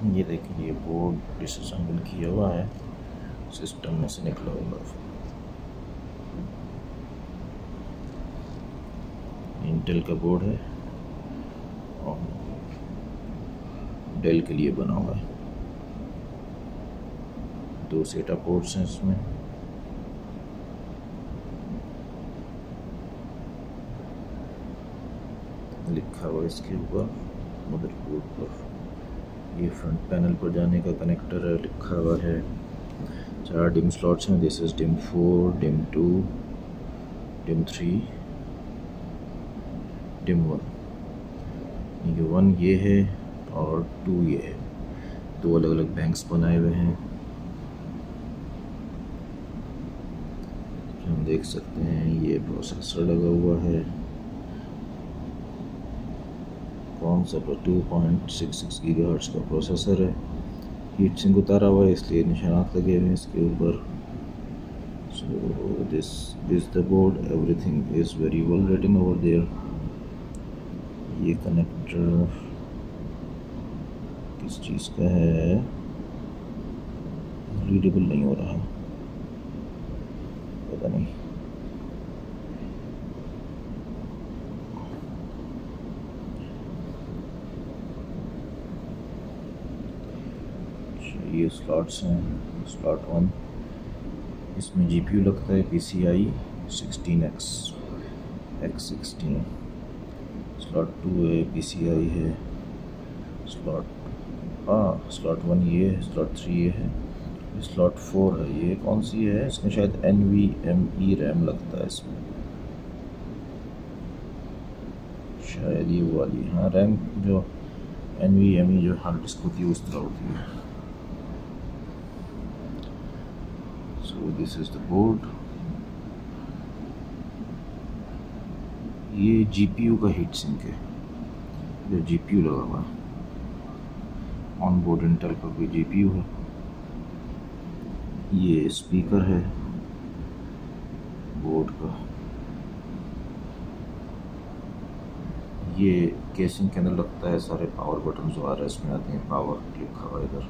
ये देखिए, ये बोर्ड डिसअसेंबल किया हुआ है, सिस्टम में से निकला हुआ है। इंटेल का बोर्ड है और डेल के लिए बना हुआ है। 2 सेटा पोर्ट्स हैं इसमें। लिखा हुआ इसके ऊपर मदरबोर्ड पर, ये फ्रंट पैनल पर जाने का कनेक्टर है, लिखा हुआ है। 4 डिम स्लॉट्स हैं। This is dim 4, dim 2, dim 3, dim 1। ये 1 ये है और 2 ये है। 2 अलग अलग बैंक्स बनाए हुए हैं, हम देख सकते हैं। ये प्रोसेसर लगा हुआ है, कौन सा 2.66 गीगाहर्ट्ज़ का प्रोसेसर है। हीट सिंक उतारा हुआ है इसलिए निशानात लगे हुए हैं इसके ऊपर। So this is the board, everything is very well written over there. ये कनेक्टर किस चीज़ का है, रीडेबल नहीं हो रहा, पता नहीं। ये स्लॉट्स हैं। स्लॉट 1 इसमें जीपीयू लगता है PCI 16X X16। स्लॉट 2 है, PCI है। स्लॉट 1 ये है, स्लॉट 3 ये है, स्लॉट 4 है। ये कौन सी है, इसमें शायद NVMe रैम लगता है इसमें, शायद ये वाली। हाँ, रैम जो NVMe जो हार्ड डिस्क होती है उस तरह होती है। So this is the board। ये GPU का हीट सिंक है, इधर GPU लगा हुआ है। ऑन बोर्ड इंटेल का कोई GPU है। ये स्पीकर है बोर्ड का। ये केसिंग के अंदर लगता है सारे पावर बटन जो आ रहे हैं इसमें आते हैं। पावर लिखा हुआ इधर।